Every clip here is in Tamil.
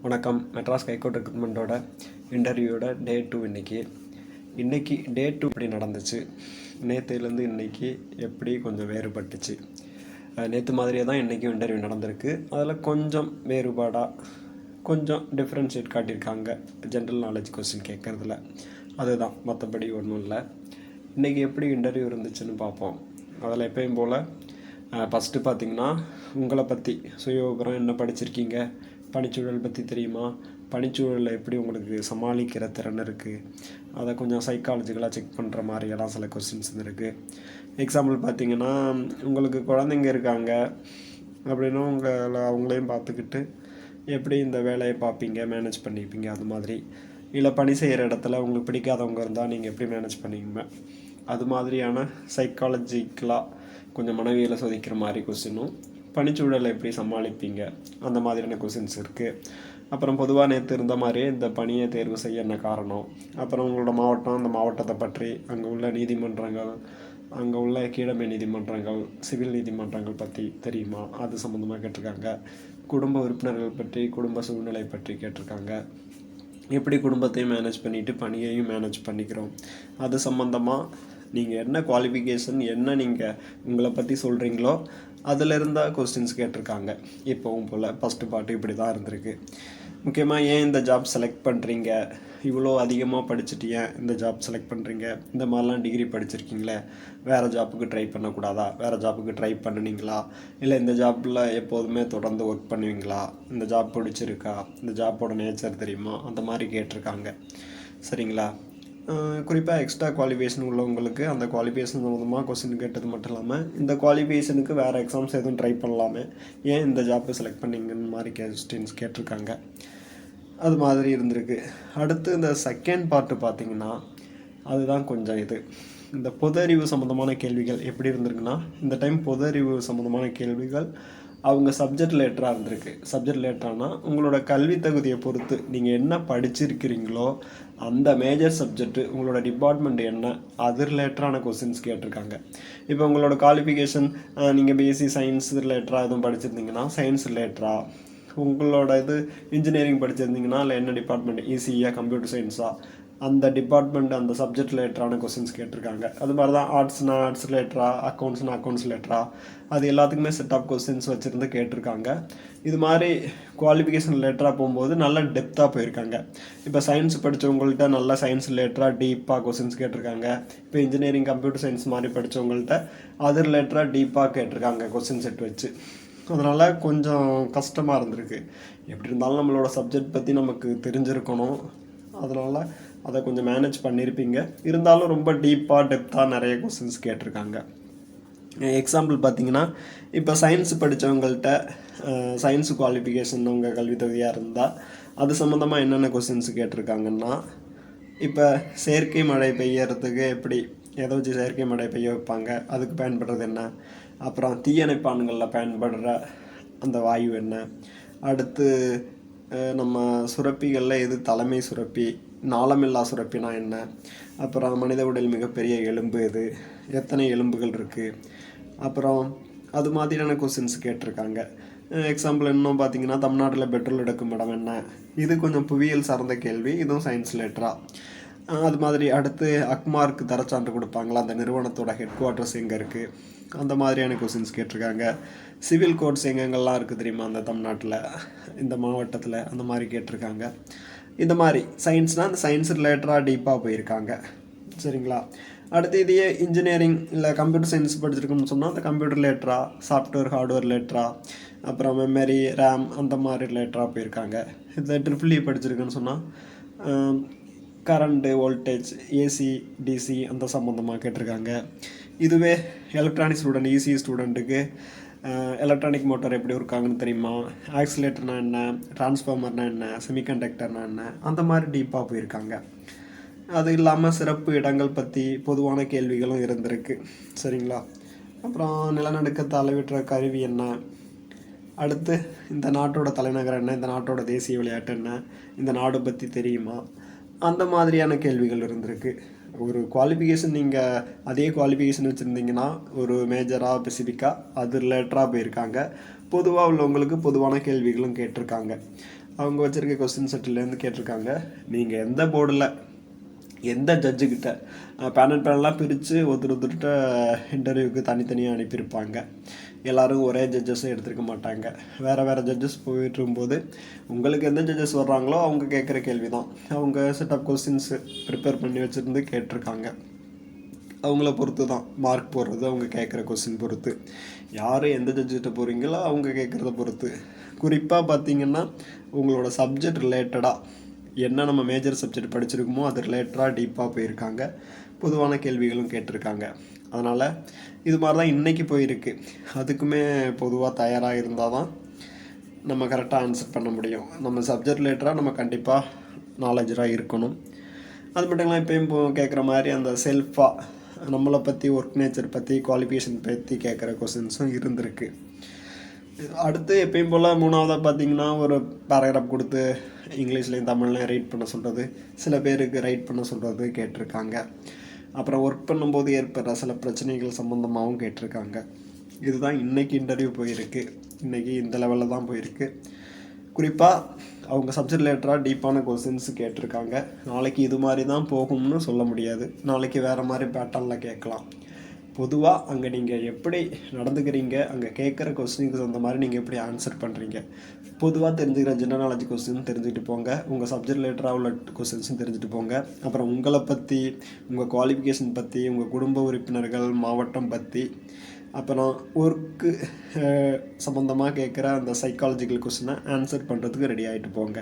வணக்கம். மெட்ராஸ் ஹைகோர்ட் ரெக்ரூட்மெண்ட்டோட இன்டர்வியூவோட டே 2 இன்றைக்கி டே 2 எப்படி நடந்துச்சு, நேற்றுலேருந்து இன்றைக்கி எப்படி கொஞ்சம் வேறுபட்டுச்சு. நேற்று மாதிரியே தான் இன்றைக்கும் இன்டர்வியூ நடந்திருக்கு. அதில் கொஞ்சம் வேறுபாடாக கொஞ்சம் டிஃப்ரென்ஷியேட் காட்டியிருக்காங்க ஜென்ரல் நாலேஜ் கொஸ்டின் கேட்குறதுல. அதுதான், மற்றபடி ஒன்றும் இல்லை. இன்றைக்கி எப்படி இன்டர்வியூ இருந்துச்சுன்னு பார்ப்போம். அதில் எப்பயும் போல் ஃபஸ்ட்டு பார்த்திங்கன்னா உங்களை பற்றி சுயவிவரம், என்ன படிச்சிருக்கீங்க, பணிச்சூழல் பற்றி தெரியுமா, பணிச்சூழலில் எப்படி உங்களுக்கு சமாளிக்கிற திறன் இருக்குது, அதை கொஞ்சம் சைக்காலஜிக்கலாக செக் பண்ணுற மாதிரியெல்லாம் சில கொஸ்டின்ஸ் இருக்குது. எக்ஸாம்பிள் பார்த்திங்கன்னா, உங்களுக்கு குழந்தைங்க இருக்காங்க அப்படின்னா அவங்களையும் பார்த்துக்கிட்டு எப்படி இந்த வேலையை பார்ப்பீங்க, மேனேஜ் பண்ணிப்பீங்க, அது மாதிரி. இல்லை பணி செய்கிற இடத்துல உங்களுக்கு பிடிக்காதவங்க இருந்தால் நீங்கள் எப்படி மேனேஜ் பண்ணிங்க, அது மாதிரியான சைக்காலஜிக்கலாக கொஞ்சம் மனவியலை சோதிக்கிற மாதிரி கொஸ்டினும், பணிச்சூழலை எப்படி சமாளிப்பீங்க அந்த மாதிரியான கொஸ்டின்ஸ் இருக்குது. அப்புறம் பொதுவாக நேற்று இருந்த மாதிரியே இந்த பணியை தேர்வு செய்ய என்ன காரணம், அப்புறம் உங்களோட மாவட்டம், அந்த மாவட்டத்தை பற்றி, அங்கே உள்ள நீதிமன்றங்கள், அங்கே உள்ள கீழமை நீதிமன்றங்கள், சிவில் நீதிமன்றங்கள் பற்றி தெரியுமா, அது சம்மந்தமாக கேட்டிருக்காங்க. குடும்ப உறுப்பினர்கள் பற்றி, குடும்ப சூழ்நிலை பற்றி கேட்டிருக்காங்க. எப்படி குடும்பத்தையும் மேனேஜ் பண்ணிவிட்டு பணியையும் மேனேஜ் பண்ணிக்கிறோம், அது சம்மந்தமாக நீங்கள் என்ன குவாலிஃபிகேஷன், என்ன நீங்கள் உங்களை பற்றி சொல்கிறீங்களோ அதில் இருந்தால் கொஸ்டின்ஸ் கேட்டிருக்காங்க. இப்போவும் போல் ஃபஸ்ட்டு பார்ட்டு இப்படி தான் இருந்திருக்கு. முக்கியமாக ஏன் இந்த ஜாப் செலக்ட் பண்ணுறீங்க, இவ்வளோ அதிகமாக படிச்சுட்டு ஏன் இந்த ஜாப் செலக்ட் பண்ணுறீங்க, இந்த மாதிரிலாம் டிகிரி படிச்சிருக்கீங்களே, வேறு ஜாப்புக்கு ட்ரை பண்ணக்கூடாதா, வேறு ஜாப்புக்கு ட்ரை பண்ணினீங்களா, இல்லை இந்த ஜாப்பில் எப்போதுமே தொடர்ந்து ஒர்க் பண்ணுவீங்களா, இந்த ஜாப் பிடிச்சிருக்கா, இந்த ஜாப்போட நேச்சர் தெரியுமா, அந்த மாதிரி கேட்டிருக்காங்க. சரிங்களா. குறிப்பாக எக்ஸ்ட்ரா குவாலிஃபிகேஷன் உள்ளவங்களுக்கு அந்த குவாலிஃபிகேஷன் சம்மந்தமாக கொஸ்டின் கேட்டது மட்டும் இல்லாமல், இந்த குவாலிஃபிகேஷனுக்கு வேறு எக்ஸாம்ஸ் எதுவும் ட்ரை பண்ணலாமே, ஏன் இந்த ஜாப்பை செலக்ட் பண்ணிங்கன்னு மாதிரி கொஸ்டின்ஸ் கேட்டிருக்காங்க. அது மாதிரி இருந்திருக்கு. அடுத்து இந்த செகண்ட் பார்ட்டு பார்த்திங்கன்னா, அதுதான் கொஞ்சம் இந்த பொது அறிவு சம்மந்தமான கேள்விகள் எப்படி இருந்திருக்குன்னா, இந்த டைம் பொது அறிவு சம்மந்தமான கேள்விகள் அவங்க சப்ஜெக்ட் ரிலேட்டடாக இருந்திருக்கு. சப்ஜெக்ட் ரிலேட்டடானால் உங்களோட கல்வி தகுதியை பொறுத்து நீங்கள் என்ன படிச்சிருக்கிறீங்களோ அந்த மேஜர் சப்ஜெக்ட்டு, உங்களோட டிபார்ட்மெண்ட் என்ன, அது ரிலேட்டடான கொஸ்டின்ஸ் கேட்டிருக்காங்க. இப்போ உங்களோட குவாலிஃபிகேஷன், நீங்கள் பிஎஸ்சி சயின்ஸ் ரிலேட்டடாக எதுவும் படிச்சிருந்தீங்கன்னா சயின்ஸ் ரிலேட்டடாக, உங்களோட இன்ஜினியரிங் படிச்சிருந்தீங்கன்னா இல்லை என்ன டிபார்ட்மெண்ட், இசிஇயா கம்ப்யூட்டர் சயின்ஸா, அந்த டிபார்ட்மெண்ட் அந்த சப்ஜெக்ட் ரிலேட்டடான கொஸ்டின்ஸ் கேட்டிருக்காங்க. அது மாதிரி தான் ஆர்ட்ஸ்னால் ஆர்ட்ஸ் ரிலேட்டடாக, அக்கௌண்ட்ஸ்னால் அக்கௌண்ட்ஸ் ரிலேட்டடாக, அது எல்லாத்துக்குமே செட் ஆஃப் கொஸ்டின்ஸ் வச்சுருந்து கேட்டிருக்காங்க. இது மாதிரி குவாலிஃபிகேஷன் ரிலேட்டடாக போகும்போது நல்ல டெப்த்தாக போயிருக்காங்க. இப்போ சயின்ஸ் படித்தவங்கள்ட்ட நல்ல சயின்ஸ் ரிலேட்டடாக டீப்பாக கொஸ்டின்ஸ் கேட்டிருக்காங்க. இப்போ இன்ஜினியரிங் கம்ப்யூட்டர் சயின்ஸ் மாதிரி படித்தவங்கள்ட்ட அது ரிலேட்டடாக டீப்பாக கேட்டிருக்காங்க கொஸ்டின் செட் வச்சு. அதனால் கொஞ்சம் கஷ்டமாக இருந்திருக்கு. எப்படி இருந்தாலும் நம்மளோட சப்ஜெக்ட் பற்றி நமக்கு தெரிஞ்சிருக்கணும், அதனால் அதை கொஞ்சம் மேனேஜ் பண்ணியிருப்பீங்க. இருந்தாலும் ரொம்ப டீப்பாக டெப்த்தாக நிறைய கொஸ்டின்ஸ் கேட்டிருக்காங்க. எக்ஸாம்பிள் பார்த்திங்கன்னா, இப்போ சயின்ஸ் படித்தவங்கள்ட்ட சயின்ஸ் குவாலிஃபிகேஷன் உங்கள் கல்வி தகுதியாக இருந்தால் அது சம்மந்தமாக என்னென்ன கொஸ்டின்ஸ் கேட்டிருக்காங்கன்னா, இப்போ செயற்கை மழை பெய்யறதுக்கு எப்படி, எதை வச்சு செயற்கை மழை பெய்ய வைப்பாங்க, அதுக்கு பயன்படுறது என்ன, அப்புறம் தீயணைப்பான்களில் பயன்படுற அந்த வாயு என்ன, அடுத்து நம்ம சுரப்பிகளில் எது தலைமை சுரப்பி, நாளமில்லா சுரப்பினா என்ன, அப்புறம் மனித உடல் மிகப்பெரிய எலும்பு எது, எத்தனை எலும்புகள் இருக்குது, அப்புறம் அது மாதிரியான கொஸ்டின்ஸ் கேட்டிருக்காங்க. எக்ஸாம்பிள் இன்னும் பார்த்திங்கன்னா, தமிழ்நாட்டில் பெட்ரோல் எடுக்கும் இடம் என்ன, இது கொஞ்சம் புவியியல் சார்ந்த கேள்வி, இதுவும் சயின்ஸ் ரிலேட்டடாக. அது மாதிரி அடுத்து அக்மார்க்கு தரச்சான்று கொடுப்பாங்களா, அந்த நிறுவனத்தோட ஹெட் குவார்ட்டர்ஸ் எங்கே இருக்குது, அந்த மாதிரியான கொஸ்டின்ஸ் கேட்டிருக்காங்க. சிவில் கோட்ஸ் எங்கெங்கெல்லாம் இருக்குது தெரியுமா அந்த தமிழ்நாட்டில், இந்த மாவட்டத்தில், அந்த மாதிரி கேட்டிருக்காங்க. இந்த மாதிரி சயின்ஸ்னால் அந்த சயின்ஸ் ரிலேட்டடாக டீப்பாக போயிருக்காங்க. சரிங்களா. அடுத்து இதையே இன்ஜினியரிங் இல்லை கம்ப்யூட்டர் சயின்ஸ் படிச்சிருக்கோம்னு சொன்னால் அந்த கம்ப்யூட்டர் ரிலேட்டடாக, சாஃப்ட்வேர் ஹார்ட்வேர் ரிலேட்டடாக, அப்புறம் மெமரி ரேம் அந்த மாதிரி ரிலேட்டடாக போயிருக்காங்க. இதில் ட்ரிபிள் படிச்சிருக்குன்னு சொன்னால் கரண்ட்டு வோல்டேஜ், ஏசி டிசி அந்த சம்மந்தமாக கேட்டிருக்காங்க. இதுவே எலக்ட்ரானிக் ஸ்டூடெண்ட், இசி ஸ்டூடெண்ட்டுக்கு எலக்ட்ரானிக் மோட்டார் எப்படி இருக்காங்கன்னு தெரியுமா, ஆக்சிலேட்டர்னா என்ன, டிரான்ஸ்ஃபார்மர்னா என்ன, செமிகண்டக்டர்னா என்ன, அந்த மாதிரி டீப்பாக போயிருக்காங்க. அது இல்லாமல் சிறப்பு இடங்கள் பற்றி பொதுவான கேள்விகளும் இருந்திருக்கு. சரிங்களா. அப்புறம் நிலநடுக்கத்தை அளவிட்டுற கருவி என்ன, அடுத்து இந்த நாட்டோட தலைநகரம் என்ன, இந்த நாட்டோட தேசிய விளையாட்டு என்ன, இந்த நாடு பற்றி தெரியுமா, அந்த மாதிரியான கேள்விகள் இருந்திருக்கு. ஒரு குவாலிஃபிகேஷன் நீங்கள் அதே குவாலிஃபிகேஷன் வச்சுருந்தீங்கன்னா ஒரு மேஜராக ஸ்பெசிஃபிக்காக அது ரிலேட்டடாக போயிருக்காங்க. பொதுவாக உள்ளவங்களுக்கு பொதுவான கேள்விகளும் கேட்டிருக்காங்க. அவங்க வச்சுருக்க கொஸ்டின் செட்டிலேருந்து கேட்டிருக்காங்க. நீங்கள் எந்த போர்டில் எந்த ஜட்ஜுக்கிட்ட பேனல்லாம் பிரித்து ஒருத்தர்கிட்ட இன்டர்வியூக்கு தனித்தனியாக அனுப்பியிருப்பாங்க. எல்லோரும் ஒரே ஜட்ஜஸும் எடுத்துருக்க மாட்டாங்க. வேறு வேறு ஜட்ஜஸ் போயிட்டுருக்கும்போது உங்களுக்கு எந்த ஜட்ஜஸ் வர்றாங்களோ அவங்க கேட்குற கேள்வி தான். அவங்க செட் ஆஃப் கொஸ்டின்ஸு ப்ரிப்பேர் பண்ணி வச்சுருந்து கேட்டிருக்காங்க. அவங்கள பொறுத்து தான் மார்க் போடுறது, அவங்க கேட்குற கொஸ்டின் பொறுத்து. யார் எந்த ஜட்ஜிட்ட போகிறீங்களோ அவங்க கேட்குறத பொறுத்து. குறிப்பாக பார்த்திங்கன்னா உங்களோட சப்ஜெக்ட் ரிலேட்டடாக என்ன நம்ம மேஜர் சப்ஜெக்ட் படிச்சிருக்கோமோ அது ரிலேட்டடாக டீப்பாக போயிருக்காங்க. பொதுவான கேள்விகளும் கேட்டிருக்காங்க. அதனால் இது மாதிரி தான் இன்றைக்கி போயிருக்கு. அதுக்குமே பொதுவாக தயாராக இருந்தால் தான் நம்ம கரெக்டாக ஆன்சர் பண்ண முடியும். நம்ம சப்ஜெக்ட் ரிலேட்டடாக நம்ம கண்டிப்பாக நாலேஜராக இருக்கணும். அது மட்டும் இல்லாமல் இப்போயும் கேட்குற மாதிரி அந்த செல்ஃபாக நம்மளை பற்றி, ஒர்க் நேச்சர் பற்றி, குவாலிஃபிகேஷன் பற்றி கேட்குற கொஸ்டின்ஸும் இருந்திருக்கு. அடுத்து எப்பயும் போல் மூணாவதாக பார்த்திங்கன்னா ஒரு பேராகிராஃப் கொடுத்து இங்கிலீஷ்லேயும் தமிழ்லையும் ரைட் பண்ண சொல்கிறது, சில பேருக்கு ரைட் பண்ண சொல்கிறது கேட்டிருக்காங்க. அப்புறம் ஒர்க் பண்ணும்போது ஏற்படுற சில பிரச்சனைகள் சம்மந்தமாகவும் கேட்டிருக்காங்க. இதுதான் இன்றைக்கி இன்டர்வியூ போயிருக்கு. இன்றைக்கி இந்த லெவலில் தான் போயிருக்கு. குறிப்பாக அவங்க சப்ஜெக்ட் ரிலேட்டடாக டீப்பான கொஸ்டின்ஸ் கேட்டிருக்காங்க. நாளைக்கு இது மாதிரி தான் போகும்னு சொல்ல முடியாது. நாளைக்கு வேறு மாதிரி பேட்டர்னில் கேட்கலாம். பொதுவாக அங்கே நீங்கள் எப்படி நடந்துக்கிறீங்க, அங்கே கேட்குற கொஸ்டினுக்கு அந்த மாதிரி நீங்கள் எப்படி ஆன்சர் பண்ணுறீங்க, பொதுவாக தெரிஞ்சுக்கிற ஜெனரல் நாலேஜ் கொஸ்டின் தெரிஞ்சுக்கிட்டு போங்க. உங்கள் சப்ஜெக்ட் ரிலேட்டடாக உள்ள கொஸ்டின்ஸும் தெரிஞ்சுட்டு போங்க. அப்புறம் உங்களை பற்றி, உங்கள் குவாலிஃபிகேஷன் பற்றி, உங்கள் குடும்ப உறுப்பினர்கள், மாவட்டம் பற்றி, அப்புறம் ஒர்க்கு சம்மந்தமாக கேட்குற அந்த சைக்காலஜிக்கல் கொஸ்டினை ஆன்சர் பண்ணுறதுக்கு ரெடி ஆகிட்டு போங்க.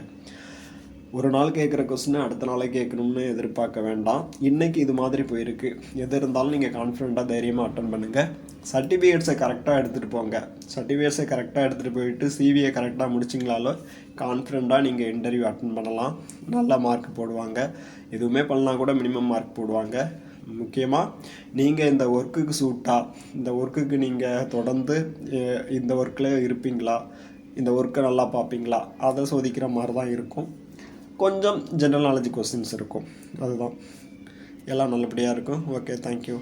ஒரு நாள் கேட்குற கொஸ்டினை அடுத்த நாளே கேட்கணும்னு எதிர்பார்க்க வேண்டாம். இன்றைக்கி இது மாதிரி போயிருக்கு. எது இருந்தாலும் நீங்கள் கான்ஃபிடெண்ட்டாக தைரியமாக அட்டன் பண்ணுங்கள். சர்டிஃபிகேட்ஸை கரெக்டாக எடுத்துகிட்டு போங்க. சர்டிஃபிகேட்ஸை கரெக்டாக எடுத்துகிட்டு போயிட்டு சிவியை கரெக்டாக முடிச்சிங்களாலோ கான்ஃபிடெண்ட்டாக நீங்கள் இன்டர்வியூ அட்டன் பண்ணலாம். நல்ல மார்க் போடுவாங்க. எதுவுமே பண்ணலாம் கூட மினிமம் மார்க் போடுவாங்க. முக்கியமாக நீங்கள் இந்த ஒர்க்குக்கு சூட்டாக, இந்த ஒர்க்குக்கு நீங்கள் தொடர்ந்து இந்த ஒர்க்கில் இருப்பீங்களா, இந்த ஒர்க்கை நல்லா பார்ப்பீங்களா, அதை சோதிக்கிற மாதிரி தான் இருக்கும். கொஞ்சம் ஜெனரல் நாலேஜ் கொஸ்டின்ஸ் இருக்கும். அதுதான் எல்லாம் நல்லபடியாக இருக்கும். Okay, thank you.